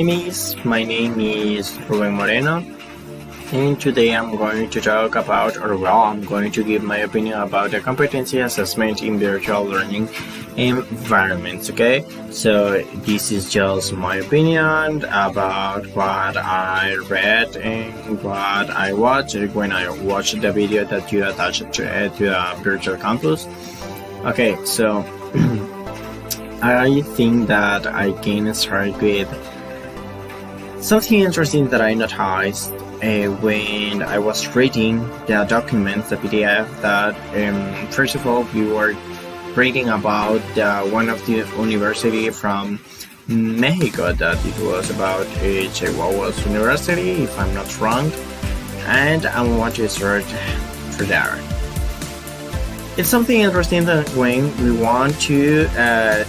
Miss. My name is Ruben Moreno, and today I'm going to talk about, I'm going to give my opinion about the competency assessment in virtual learning environments. Okay, so this is just my opinion about what I read and what I watched when I watched the video that you attached to the virtual campus. Okay, so I think that I can start with something interesting that I noticed when I was reading the documents, the PDF, that first of all we were reading about one of the university from Mexico, that it was about Chihuahua's University, if I'm not wrong, and I want to start for there. It's something interesting that when we want to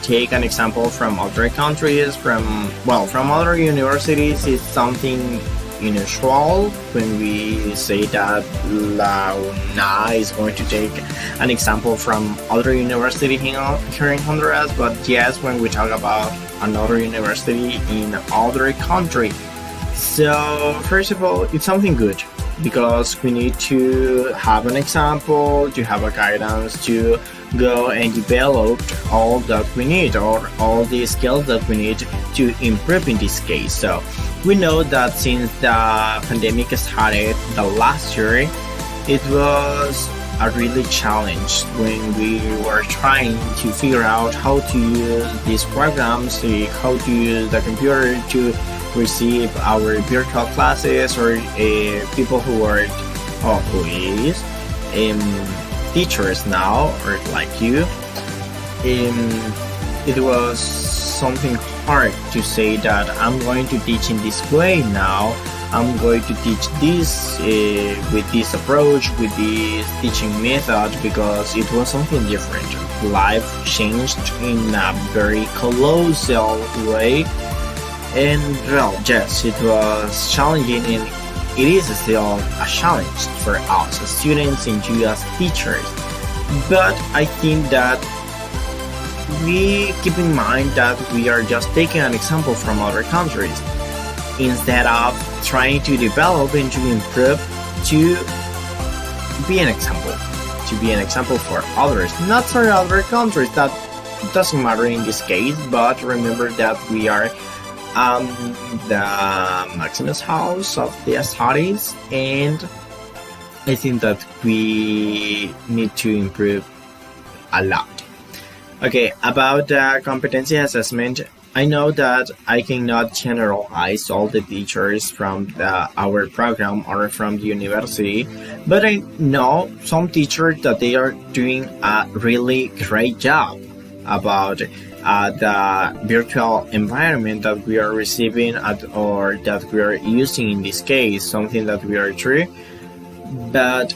take an example from other countries, from other universities, it's something unusual when we say that La UNA is going to take an example from other university here in Honduras. But yes, when we talk about another university in other country, so first of all, it's something good, because we need to have an example, to have a guidance, to go and develop all that we need, or all the skills that we need to improve in this case. So we know that since the pandemic started the last year, it was a really challenge when we were trying to figure out how to use these programs, how to use the computer to receive our virtual classes, or people who is teachers now, or like you. It was something hard to say that I'm going to teach in this way now. I'm going to teach this with this approach, with this teaching method, because it was something different. Life changed in a very colossal way. And well, yes, it was challenging, and it is still a challenge for us as students and you as teachers. But I think that we keep in mind that we are just taking an example from other countries, instead of trying to develop and to improve, to be an example for others, not for other countries. That doesn't matter in this case, but remember that we are the Maximus House of the Studies, and I think that we need to improve a lot. Okay, about the competency assessment, I know that I cannot generalize all the teachers from our program or from the university, but I know some teachers that they are doing a really great job about the virtual environment that we are receiving or that we are using in this case, something that we are true. But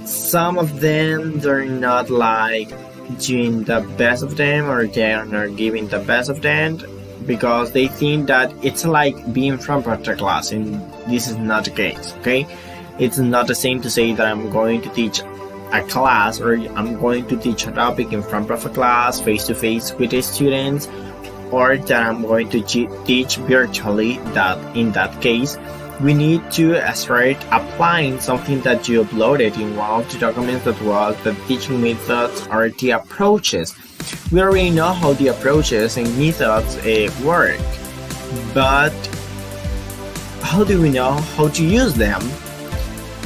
some of them, they're not like doing the best of them, or they are not giving the best of them, because they think that it's like being front of the class, and this is not the case. Okay, it's not the same to say that I'm going to teach a class, or I'm going to teach a topic in front of a class face to face with the students, or that I'm going to teach virtually. That in that case we need to start applying something that you uploaded in one of the documents, that was the teaching methods or the approaches. We already know how the approaches and methods work, but how do we know how to use them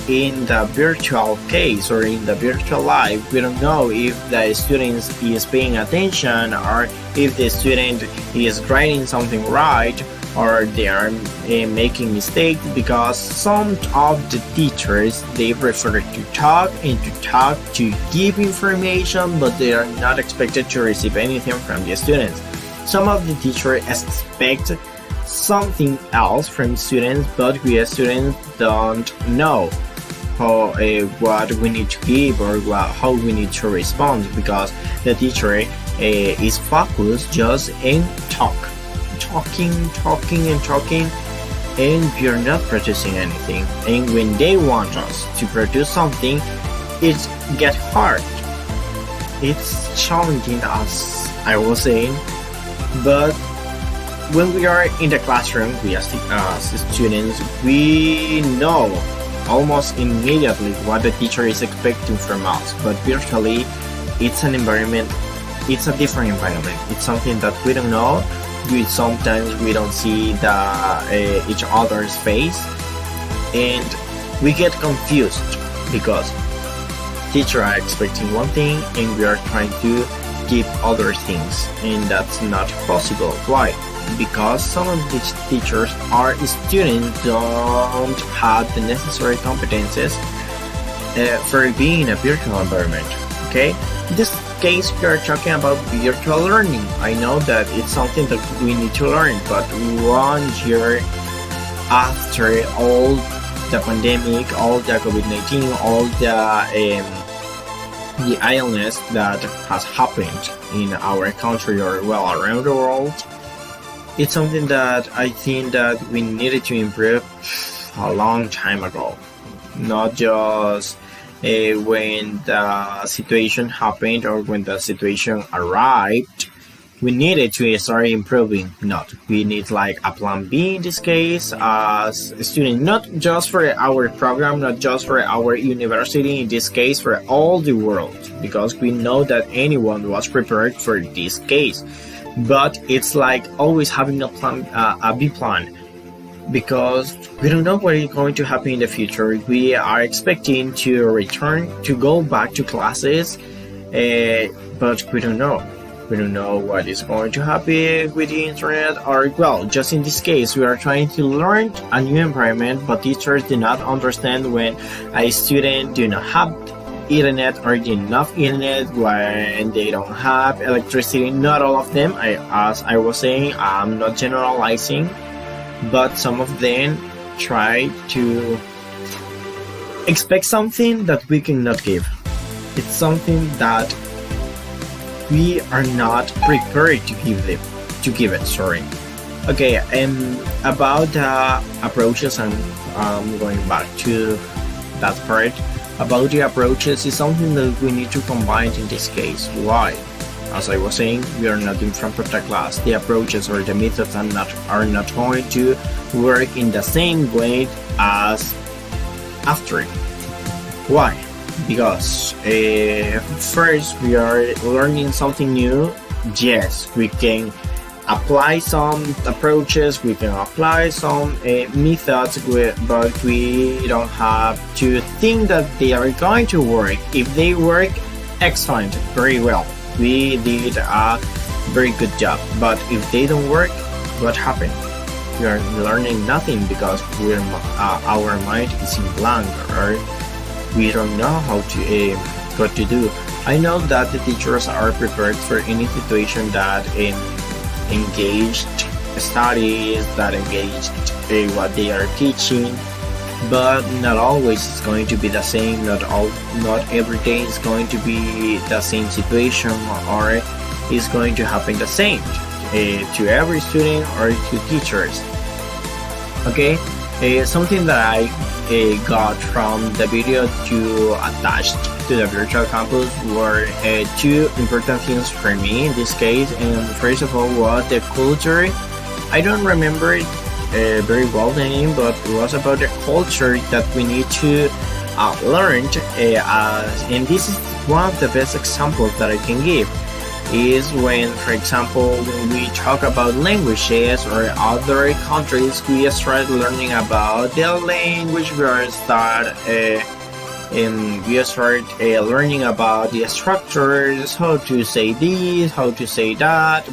in the virtual case or in the virtual life? We don't know if the student is paying attention, or if the student is writing something right, or they are making mistakes, because some of the teachers, they prefer to talk to give information, but they are not expected to receive anything from the students. Some of the teachers expect something else from students, but we as students don't know what we need to give, or how we need to respond, because the teacher is focused just in talking, and we are not producing anything. And when they want us to produce something, it gets hard. It's challenging, as I was saying, but when we are in the classroom, we as students, we know almost immediately what the teacher is expecting from us. But virtually, it's an environment. It's a different environment. It's something that we don't know. Sometimes we don't see each other's face, and we get confused because teachers are expecting one thing and we are trying to give other things, and that's not possible. Why? Because some of these teachers or students don't have the necessary competences for being in a virtual environment. Okay, in this case we are talking about virtual learning. I know that it's something that we need to learn, but 1 year after all the pandemic, all the COVID-19, all the illness that has happened in our country or around the world, it's something that I think that we needed to improve a long time ago, not just when the situation happened or when the situation arrived. We needed to start improving. Not, we need like a plan B in this case as a student, not just for our program, not just for our university, in this case for all the world, because we know that anyone was prepared for this case. But it's like always having a plan, a B plan, because we don't know what is going to happen in the future. We are expecting to return to go back to classes, but we don't know. We don't know what is going to happen with the internet, or well, just in this case, we are trying to learn a new environment, but teachers do not understand when a student do not have internet or enough internet, when they don't have electricity. Not all of them, as I was saying, I'm not generalizing, but some of them try to expect something that we cannot give. It's something that we are not prepared to give it. Sorry. Okay, about the approaches, I'm going back to that part. About the approaches is something that we need to combine in this case. Why? As I was saying, we are not in front of the class. The approaches or the methods are not going to work in the same way as after. Why? Because first we are learning something new. Yes, we can apply some approaches, we can apply some methods, but we don't have to think that they are going to work. If they work, excellent, very well, we did a very good job. But if they don't work, what happened? We are learning nothing because our mind is in blank, or we don't know what to do. I know that the teachers are prepared for any situation that engaged studies, that engaged what they are teaching, but not always it's going to be the same. Not every day is going to be the same situation, or is going to happen the same to every student or to teachers. Okay, something that I got from the video you attached to the virtual campus were two important things for me in this case. And first of all was the culture. I don't remember very well the name, but it was about the culture that we need to learn. And this is one of the best examples that I can give. Is when, for example, when we talk about languages or other countries, we start learning about their language. We start learning about the structures, how to say this, how to say that,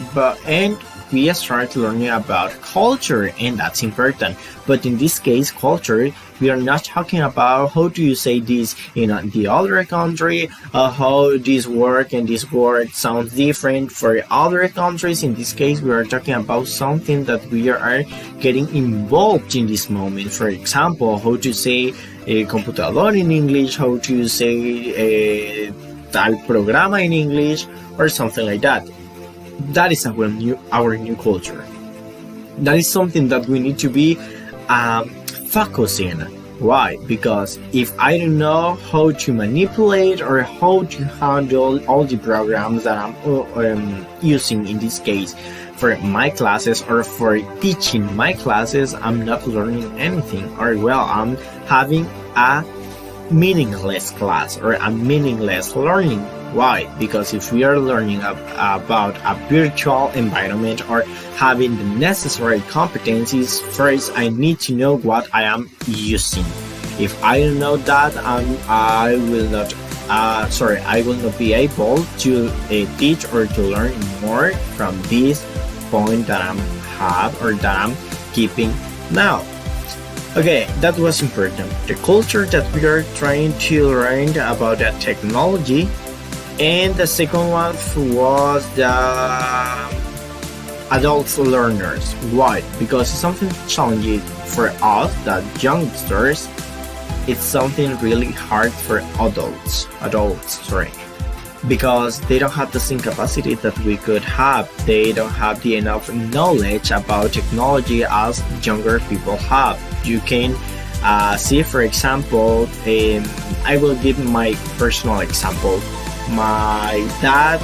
and we start learning about culture, and that's important. But in this case, culture, we are not talking about how do you say this in the other country, how this word and this word sounds different for other countries. In this case, we are talking about something that we are getting involved in this moment. For example, how to say computador in English, how to say tal programa in English, or something like that. That is our new culture. That is something that we need to be focusing Why? Because if I don't know how to manipulate or how to handle all the programs that I'm using in this case for my classes or for teaching my classes, I'm not learning anything, or well, I'm having a meaningless class or a meaningless learning. Why? Because if we are learning about a virtual environment or having the necessary competencies, first I need to know what I am using. If I don't know that, I will not be able to teach or to learn more from this point that I'm keeping now. Okay, that was important. The culture that we are trying to learn about the technology. And the second one was the adult learners. Why? Because it's something challenging for us, the youngsters. It's something really hard for adults, because they don't have the same capacity that we could have. They don't have the enough knowledge about technology as younger people have. You can see, for example, I will give my personal example. My dad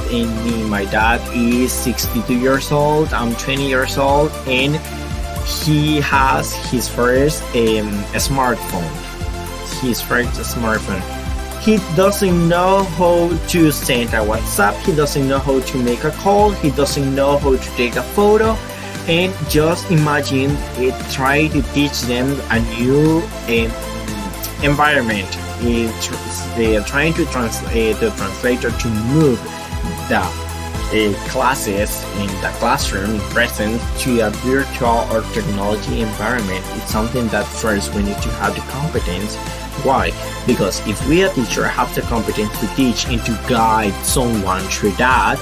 is 62 years old, I'm 20 years old, and he has his first smartphone. He doesn't know how to send a WhatsApp, he doesn't know how to make a call, he doesn't know how to take a photo, and just imagine try to teach them a new environment. They are trying to translate the translator to move the classes in the classroom in present to a virtual or technology environment. It's something that first we need to have the competence. Why? Because if we, a teacher, have the competence to teach and to guide someone through that,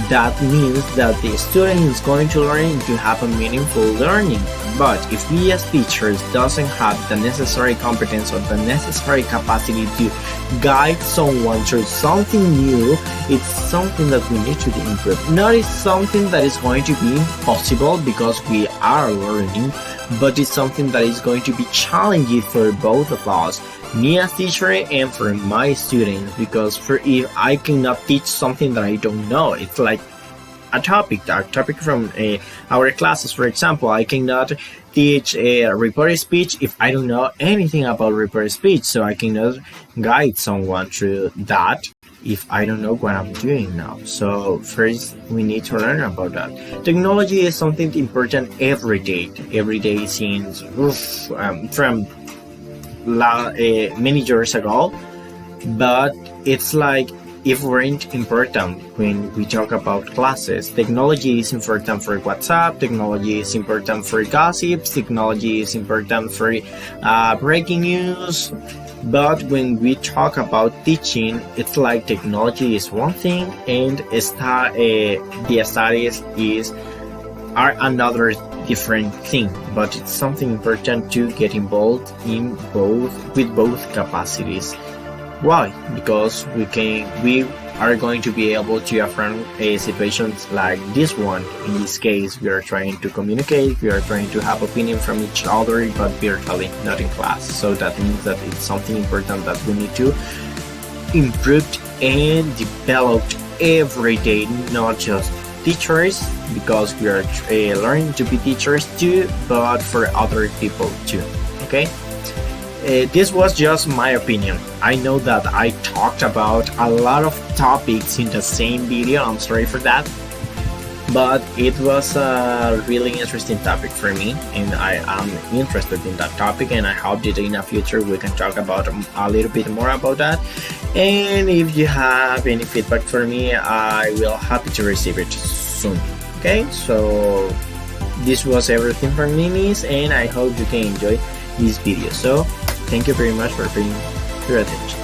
that means that the student is going to learn and to have a meaningful learning. But if we as teachers doesn't have the necessary competence or the necessary capacity to guide someone through something new, it's something that we need to improve. Not it's something that is going to be impossible because we are learning, but it's something that is going to be challenging for both of us, me as teacher and for my students, because if I cannot teach something that I don't know, it's like a topic from our classes. For example, I cannot teach reported speech if I don't know anything about reported speech, so I cannot guide someone through that if I don't know what I'm doing now. So first we need to learn about that. Technology is something important every day since from many years ago, but it's like if weren't important when we talk about classes. Technology is important for WhatsApp, technology is important for gossips, technology is important for breaking news, but when we talk about teaching, it's like technology is one thing and the studies are another different thing, but it's something important to get involved in with both capacities. Why? Because we are going to be able to affront situations like this one. In this case, we are trying to communicate, we are trying to have opinion from each other, but virtually, not in class. So that means that it's something important that we need to improve and develop every day, not just teachers, because we are learning to be teachers too, but for other people too. Okay? This was just my opinion. I know that I talked about a lot of topics in the same video, I'm sorry for that, but it was a really interesting topic for me, and I am interested in that topic, and I hope that in the future we can talk about a little bit more about that. And if you have any feedback for me, I will happy to receive it soon. Okay, so this was everything from me, and I hope you can enjoy this video. So thank you very much for paying your attention.